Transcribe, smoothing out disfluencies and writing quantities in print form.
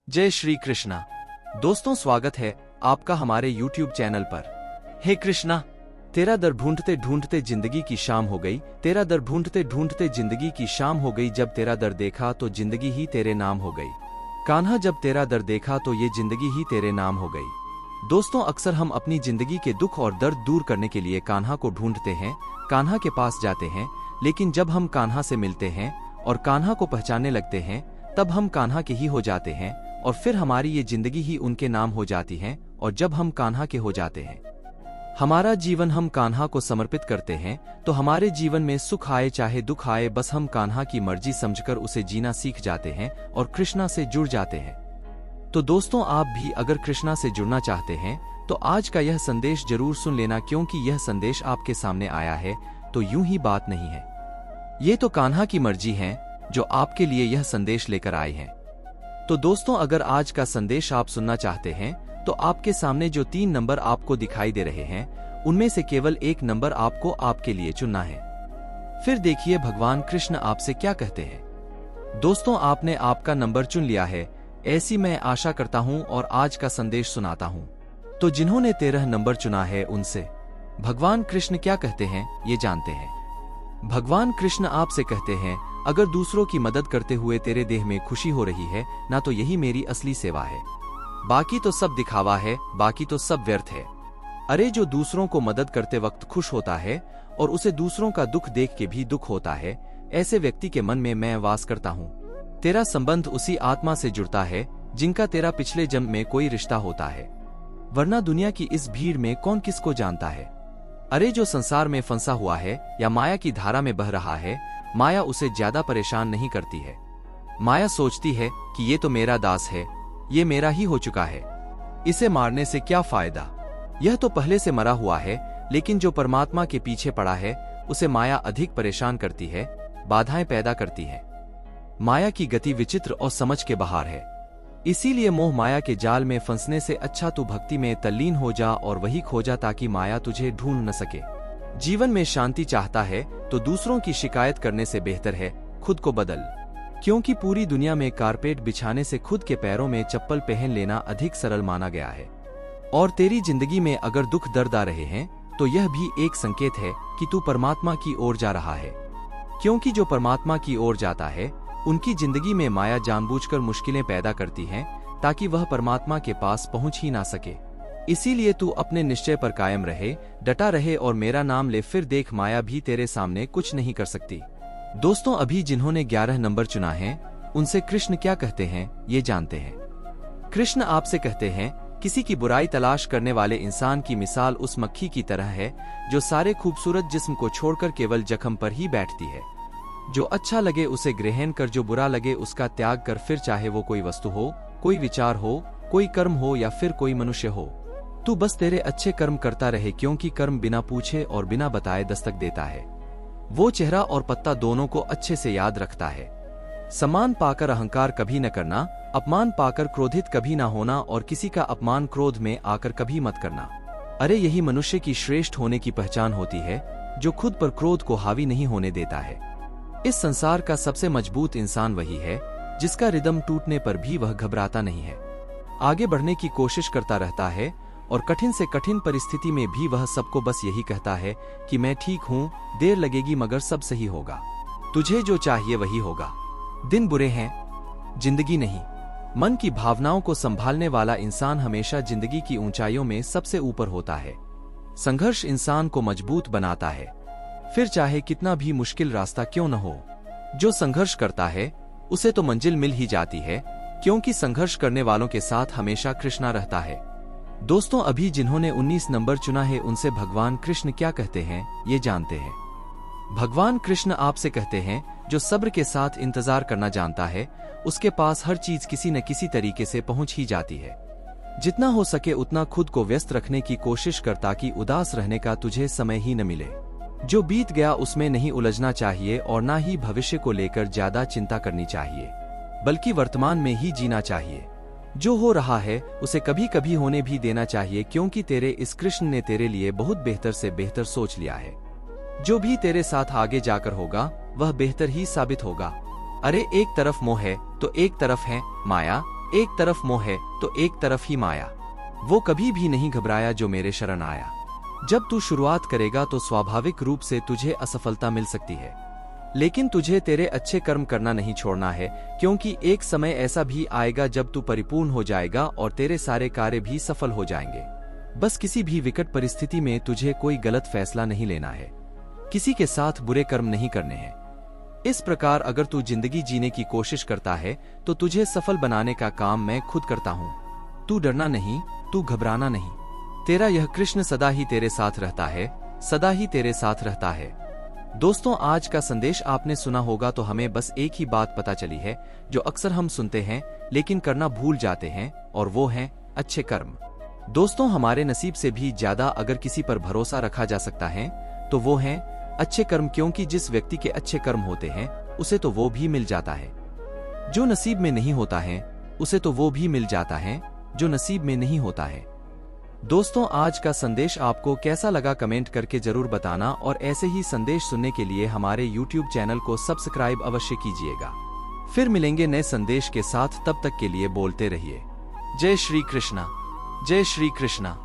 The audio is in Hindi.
जय श्री कृष्णा। दोस्तों, स्वागत है आपका हमारे YouTube चैनल पर। हे कृष्णा, तेरा दर ढूंढते ढूंढते जिंदगी की शाम हो गई। तेरा दर ढूंढते ढूंढते जिंदगी की शाम हो गई। जब तेरा दर देखा तो जिंदगी ही तेरे नाम हो गई। कान्हा, जब तेरा दर देखा तो ये जिंदगी ही तेरे नाम हो गई। दोस्तों, अक्सर हम अपनी जिंदगी के दुख और दर्द दूर करने के लिए कान्हा को ढूंढते हैं, कान्हा के पास जाते हैं। लेकिन जब हम कान्हा से मिलते हैं और कान्हा को पहचानने लगते हैं, तब हम कान्हा के ही हो जाते हैं और फिर हमारी ये जिंदगी ही उनके नाम हो जाती है। और जब हम कान्हा के हो जाते हैं, हमारा जीवन हम कान्हा को समर्पित करते हैं, तो हमारे जीवन में सुख आए चाहे दुख आए, बस हम कान्हा की मर्जी समझकर उसे जीना सीख जाते हैं और कृष्णा से जुड़ जाते हैं। तो दोस्तों, आप भी अगर कृष्णा से जुड़ना चाहते हैं तो आज का यह संदेश जरूर सुन लेना, क्योंकि यह संदेश आपके सामने आया है तो यूं ही बात नहीं है। ये तो कान्हा की मर्जी है जो आपके लिए यह संदेश लेकर आए हैं। तो दोस्तों, अगर आज का संदेश आप सुनना चाहते हैं तो आपके सामने जो 3 नंबर आपको दिखाई दे रहे हैं, उनमें से केवल एक नंबर आपको आपके लिए चुनना है। फिर देखिए भगवान कृष्ण आपसे क्या कहते हैं। दोस्तों, आपने आपका नंबर चुन लिया है, ऐसी मैं आशा करता हूं और आज का संदेश सुनाता हूं। तो जिन्होंने 13 नंबर चुना है, उनसे भगवान कृष्ण क्या कहते हैं ये जानते हैं। भगवान कृष्ण आपसे कहते हैं, अगर दूसरों की मदद करते हुए तेरे देह में खुशी हो रही है ना, तो यही मेरी असली सेवा है। बाकी तो सब दिखावा है, बाकी तो सब व्यर्थ है। अरे, जो दूसरों को मदद करते वक्त खुश होता है और उसे दूसरों का दुख देख के भी दुख होता है, ऐसे व्यक्ति के मन में मैं वास करता हूँ। तेरा संबंध उसी आत्मा से जुड़ता है जिनका तेरा पिछले जन्म में कोई रिश्ता होता है, वरना दुनिया की इस भीड़ में कौन किसको जानता है। अरे, जो संसार में फंसा हुआ है या माया की धारा में बह रहा है, माया उसे ज्यादा परेशान नहीं करती है। माया सोचती है कि ये तो मेरा दास है, ये मेरा ही हो चुका है, इसे मारने से क्या फायदा, यह तो पहले से मरा हुआ है। लेकिन जो परमात्मा के पीछे पड़ा है, उसे माया अधिक परेशान करती है, बाधाएं पैदा करती है। माया की गति विचित्र और समझ के बाहर है। इसीलिए मोह माया के जाल में फंसने से अच्छा तू भक्ति में तल्लीन हो जा और वही खो जा, ताकि माया तुझे ढूंढ न सके। जीवन में शांति चाहता है तो दूसरों की शिकायत करने से बेहतर है खुद को बदल, क्योंकि पूरी दुनिया में कारपेट बिछाने से खुद के पैरों में चप्पल पहन लेना अधिक सरल माना गया है। और तेरी जिंदगी में अगर दुख दर्द आ रहे हैं तो यह भी एक संकेत है कि तू परमात्मा की ओर जा रहा है, क्योंकि जो परमात्मा की ओर जाता है उनकी जिंदगी में माया जानबूझकर मुश्किलें पैदा करती है ताकि वह परमात्मा के पास पहुंच ही ना सके। इसीलिए तू अपने निश्चय पर कायम रहे, डटा रहे और मेरा नाम ले, फिर देख माया भी तेरे सामने कुछ नहीं कर सकती। दोस्तों, अभी जिन्होंने 11 नंबर चुना है, उनसे कृष्ण क्या कहते हैं ये जानते हैं। कृष्ण आपसे कहते हैं, किसी की बुराई तलाश करने वाले इंसान की मिसाल उस मक्खी की तरह है जो सारे खूबसूरत जिस्म को छोड़कर केवल जख्म पर ही बैठती है। जो अच्छा लगे उसे ग्रहण कर, जो बुरा लगे उसका त्याग कर। फिर चाहे वो कोई वस्तु हो, कोई विचार हो, कोई कर्म हो या फिर कोई मनुष्य हो, तू बस तेरे अच्छे कर्म करता रहे, क्योंकि कर्म बिना पूछे और बिना बताए दस्तक देता है। वो चेहरा और पत्ता दोनों को अच्छे से याद रखता है। सम्मान पाकर अहंकार कभी न करना, अपमान पाकर क्रोधित कभी ना होना और किसी का अपमान क्रोध में आकर कभी मत करना। अरे, यही मनुष्य की श्रेष्ठ होने की पहचान होती है, जो खुद पर क्रोध को हावी नहीं होने देता है। इस संसार का सबसे मजबूत इंसान वही है जिसका रिदम टूटने पर भी वह घबराता नहीं है, आगे बढ़ने की कोशिश करता रहता है और कठिन से कठिन परिस्थिति में भी वह सबको बस यही कहता है कि मैं ठीक हूँ, देर लगेगी मगर सब सही होगा, तुझे जो चाहिए वही होगा। दिन बुरे हैं, जिंदगी नहीं। मन की भावनाओं को संभालने वाला इंसान हमेशा जिंदगी की ऊंचाइयों में सबसे ऊपर होता है। संघर्ष इंसान को मजबूत बनाता है, फिर चाहे कितना भी मुश्किल रास्ता क्यों न हो। जो संघर्ष करता है उसे तो मंजिल मिल ही जाती है, क्योंकि संघर्ष करने वालों के साथ हमेशा कृष्णा रहता है। दोस्तों, अभी जिन्होंने 19 नंबर चुना है, उनसे भगवान कृष्ण क्या कहते हैं ये जानते हैं। भगवान कृष्ण आपसे कहते हैं, जो सब्र के साथ इंतजार करना जानता है, उसके पास हर चीज किसी न किसी तरीके से पहुंच ही जाती है। जितना हो सके उतना खुद को व्यस्त रखने की कोशिश कर, ताकि उदास रहने का तुझे समय ही न मिले। जो बीत गया उसमें नहीं उलझना चाहिए और ना ही भविष्य को लेकर ज्यादा चिंता करनी चाहिए, बल्कि वर्तमान में ही जीना चाहिए। जो हो रहा है उसे कभी कभी होने भी देना चाहिए, क्योंकि तेरे इस कृष्ण ने तेरे लिए बहुत बेहतर से बेहतर सोच लिया है। जो भी तेरे साथ आगे जाकर होगा वह बेहतर ही साबित होगा। अरे, एक तरफ मोह है तो एक तरफ है माया, एक तरफ मोह है तो एक तरफ ही माया। वो कभी भी नहीं घबराया जो मेरे शरण आया। जब तू शुरुआत करेगा तो स्वाभाविक रूप से तुझे असफलता मिल सकती है, लेकिन तुझे तेरे अच्छे कर्म करना नहीं छोड़ना है, क्योंकि एक समय ऐसा भी आएगा जब तू परिपूर्ण हो जाएगा और तेरे सारे कार्य भी सफल हो जाएंगे। बस किसी भी विकट परिस्थिति में तुझे कोई गलत फैसला नहीं लेना है, किसी के साथ बुरे कर्म नहीं करने हैं। इस प्रकार अगर तू जिंदगी जीने की कोशिश करता है तो तुझे सफल बनाने का काम मैं खुद करता हूँ। तू डरना नहीं, तू घबराना नहीं। तेरा यह कृष्ण सदा ही तेरे साथ रहता है, सदा ही तेरे साथ रहता है। दोस्तों, आज का संदेश आपने सुना होगा तो हमें बस एक ही बात पता चली है जो अक्सर हम सुनते हैं लेकिन करना भूल जाते हैं, और वो है अच्छे कर्म। दोस्तों, हमारे नसीब से भी ज्यादा अगर किसी पर भरोसा रखा जा सकता है तो वो है अच्छे कर्म, क्योंकि जिस व्यक्ति के अच्छे कर्म होते हैं उसे तो वो भी मिल जाता है जो नसीब में नहीं होता है, उसे तो वो भी मिल जाता है जो नसीब में नहीं होता है। दोस्तों, आज का संदेश आपको कैसा लगा कमेंट करके जरूर बताना, और ऐसे ही संदेश सुनने के लिए हमारे YouTube चैनल को सब्सक्राइब अवश्य कीजिएगा। फिर मिलेंगे नए संदेश के साथ, तब तक के लिए बोलते रहिए जय श्री कृष्णा, जय श्री कृष्णा।